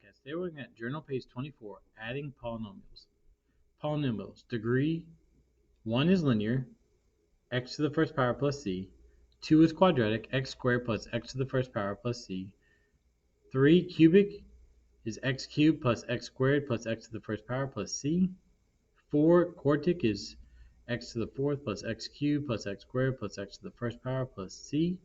podcast. Today we're looking at journal page 24, adding polynomials. Polynomials. Degree 1 is linear, x to the first power plus c. 2 is quadratic, x squared plus x to the first power plus c. 3 cubic is x cubed plus x squared plus x to the first power plus c. 4 quartic is x to the fourth plus x cubed plus x squared plus x to the first power plus c.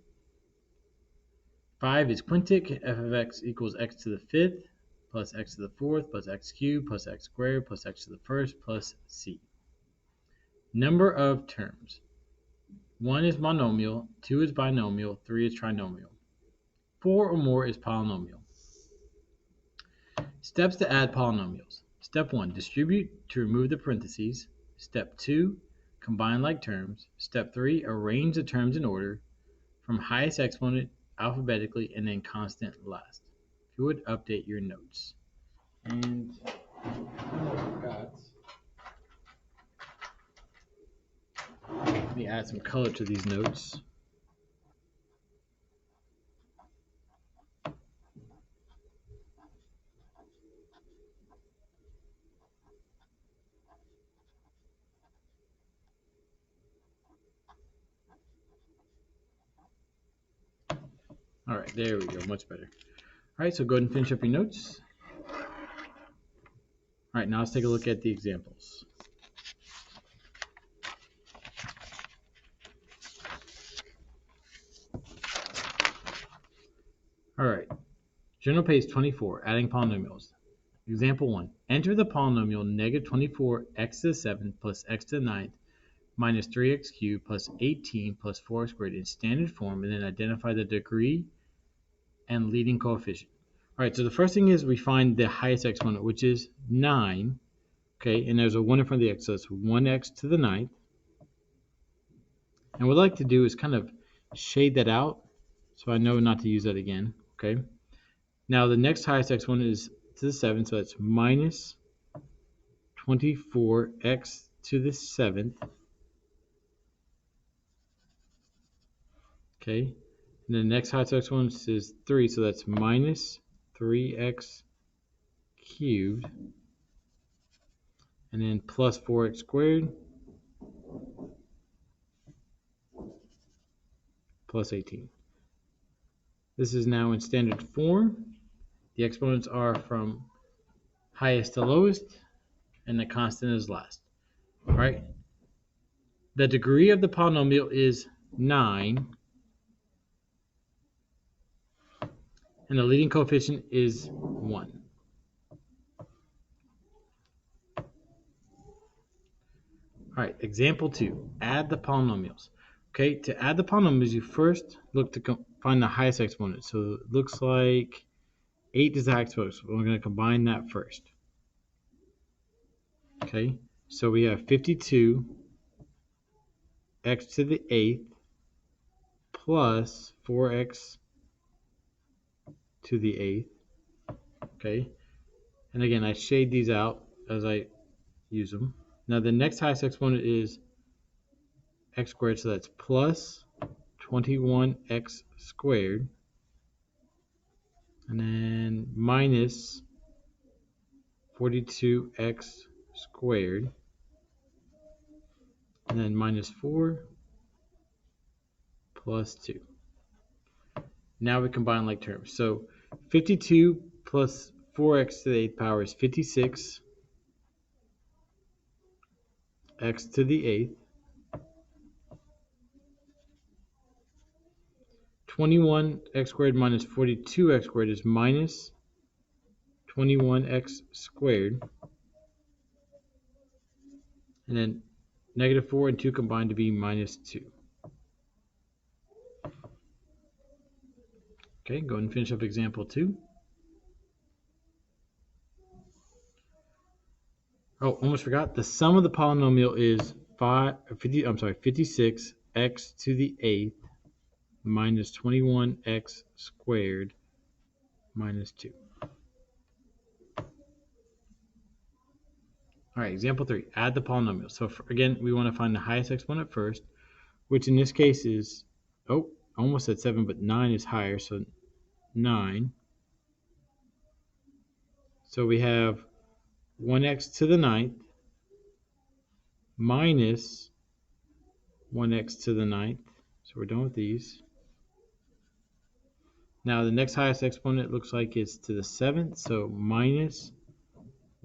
5 is quintic, f of x equals x to the fifth plus x to the fourth plus x cubed plus x squared plus x to the first plus c. Number of terms. 1 is monomial, 2 is binomial, 3 is trinomial. 4 or more is polynomial. Steps to add polynomials. Step 1, distribute to remove the parentheses. Step 2, combine like terms. Step 3, arrange the terms in order from highest exponent alphabetically and then constant last. If you would update your notes. And let me add some color to these notes. All right, there we go, much better. All right, so go ahead and finish up your notes. All right, now let's take a look at the examples. All right, journal page 24, adding polynomials. Example 1, enter the polynomial negative 24x to the 7th plus x to the 9th minus 3x cubed plus 18 plus 4x squared in standard form, and then identify the degree and leading coefficient. All right, so the first thing is we find the highest exponent, which is 9. Okay, and there's a 1 in front of the x, so it's 1x to the 9th. And what I'd like to do is kind of shade that out so I know not to use that again. Okay, now the next highest exponent is to the 7th, so that's minus 24x to the 7th. Okay, and the next highest exponent is 3, so that's minus 3x cubed, and then plus 4x squared plus 18. This is now in standard form. The exponents are from highest to lowest, and the constant is last. All right. The degree of the polynomial is 9, and the leading coefficient is 1. All right, example 2, add the polynomials. Okay, to add the polynomials, you first look to find the highest exponent. So it looks like 8 is the highest exponent, so we're going to combine that first. Okay, so we have 52 x to the 8th plus 4x to the 8th. Okay, and again, I shade these out as I use them. Now the next highest exponent is x squared, so that's plus 21x squared, and then minus 42x squared, and then minus 4 plus 2. Now we combine like terms. So 52 plus 4x to the 8th power is 56 x to the 8th. 21x squared minus 42x squared is minus 21x squared. And then negative 4 and 2 combined to be minus 2. Okay, go ahead and finish up example 2. Oh, almost forgot. The sum of the polynomial is 56x to the 8th minus 21x squared minus 2. All right, example 3. Add the polynomial. So again, we want to find the highest exponent first, which in this case is, almost at 7, but 9 is higher, so 9 So we have 1x to the 9th minus 1x to the 9th. So we're done with these. Now the next highest exponent looks like it's to the 7th. So minus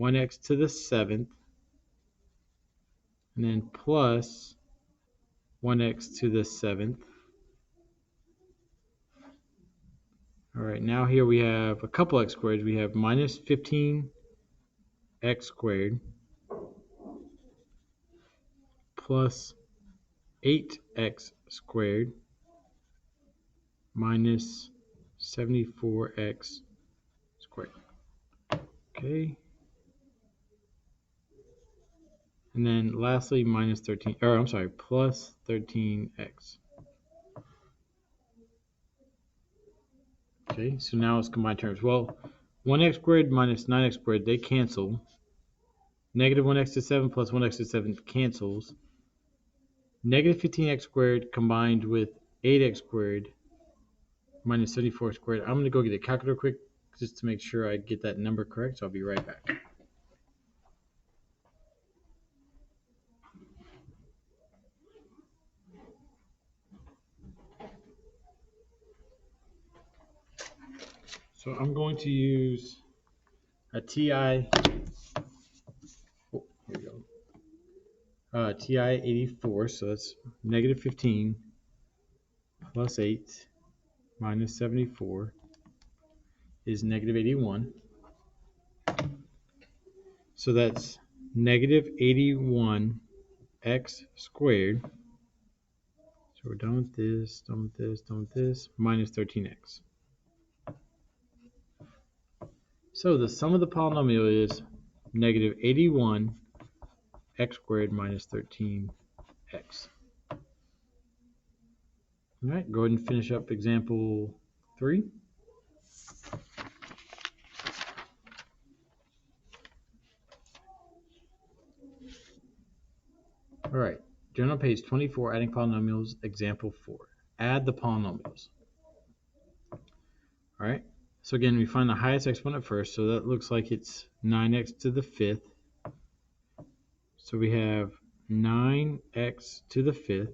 1x to the 7th. And then plus 1x to the 7th. All right, now here we have a couple x squareds. We have minus 15x squared plus 8x squared minus 74x squared. Okay. And then lastly, minus 13, or I'm sorry, plus 13x. Okay, so now it's combined terms. Well, 1x squared minus 9x squared, they cancel. Negative 1x to 7 plus 1x to 7 cancels. Negative 15x squared combined with 8x squared minus 74 squared. I'm going to go get a calculator quick just to make sure I get that number correct, so I'll be right back. So I'm going to use a TI, oh, here we go, TI 84, so that's negative 15 plus 8 minus 74 is negative 81. So that's negative 81x squared. So we're done with this, done with this, done with this, minus 13x. So the sum of the polynomial is negative 81x squared minus 13x. All right, go ahead and finish up example 3. All right, journal page 24, adding polynomials, example 4. Add the polynomials. All right, so again, we find the highest exponent first, so that looks like it's 9x to the 5th. So we have 9x to the 5th.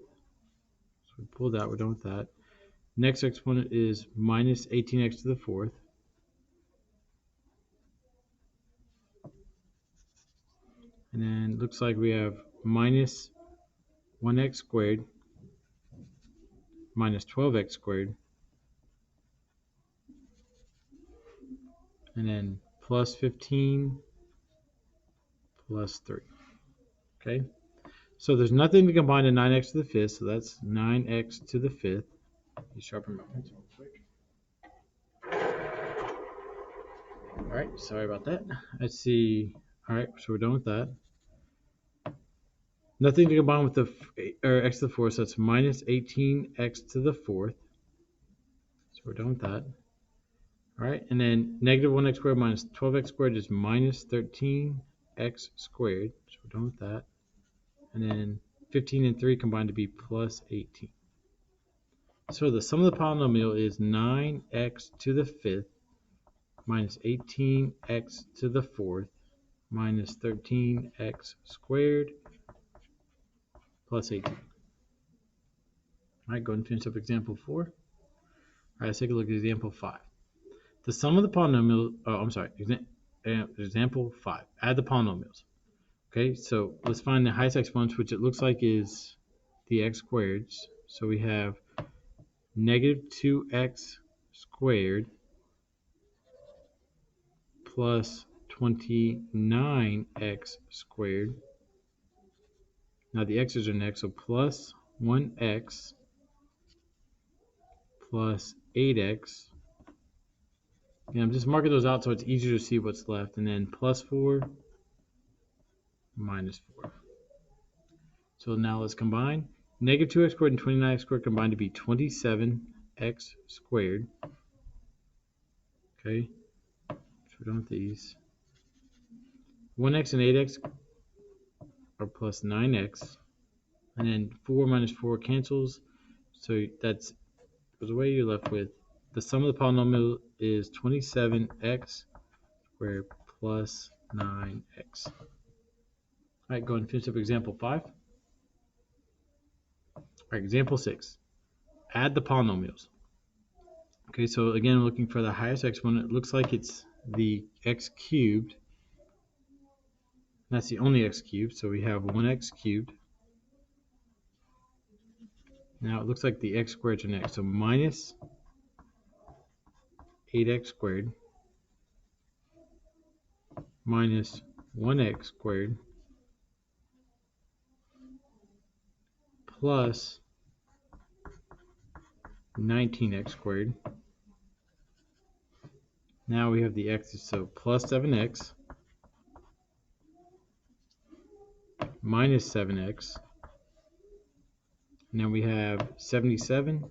So we pulled out, we're done with that. Next exponent is minus 18x to the 4th. And then looks like we have minus 1x squared minus 12x squared. And then plus 15 plus 3. Okay, so there's nothing to combine to 9x to the 5th, so that's 9x to the 5th. You sharpen my pencil real quick. All right, sorry about that. Let's see. All right, so we're done with that. Nothing to combine with the x to the 4th, so that's minus 18x to the 4th. So we're done with that. All right, and then negative 1x squared minus 12x squared is minus 13x squared. So we're done with that. And then 15 and 3 combined to be plus 18. So the sum of the polynomial is 9x to the 5th minus 18x to the 4th minus 13x squared plus 18. All right, go ahead and finish up example 4. All right, let's take a look at example 5. The sum of the polynomial, example 5. Add the polynomials. Okay, so let's find the highest exponents, which it looks like is the x squareds. So we have negative 2x squared plus 29x squared. Now the x's are next, so plus 1x plus 8x. And I'm just marking those out so it's easier to see what's left. And then plus 4 minus 4. So now let's combine. Negative 2x squared and 29x squared combined to be 27x squared. Okay, so we're done with these. 1x and 8x are plus 9x. And then 4 minus 4 cancels. So that's goes away. You're left with the sum of the polynomial is 27x squared plus 9x. All right, go ahead and finish up example 5. All right, example 6. Add the polynomials. Okay, so again, we're looking for the highest exponent. It looks like it's the x cubed. That's the only x cubed, so we have 1x cubed. Now it looks like the x squared to next, so minus 8x squared minus 1x squared plus 19x squared. Now we have the x's, so plus 7x minus 7x. Now we have 77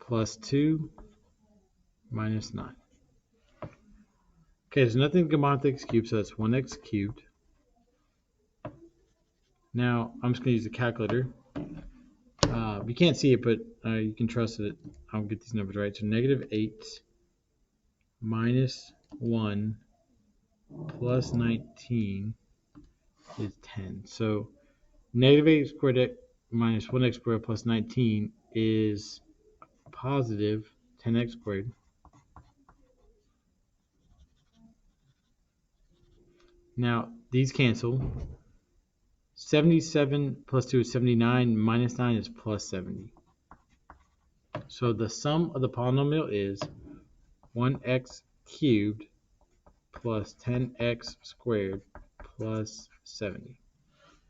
plus 2 minus 9. Okay, there's nothing to combine with x cubed, so that's 1x cubed. Now I'm just going to use the calculator. You can't see it, but you can trust that I'll get these numbers right. So negative 8 minus 1 plus 19 is 10. So negative 8 squared minus 1x squared plus 19 is positive 10x squared. Now these cancel. 77 plus 2 is 79, minus 9 is plus 70. So the sum of the polynomial is 1x cubed plus 10x squared plus 70.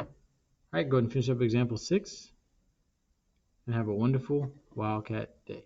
All right, go ahead and finish up example 6 and have a wonderful Wildcat day.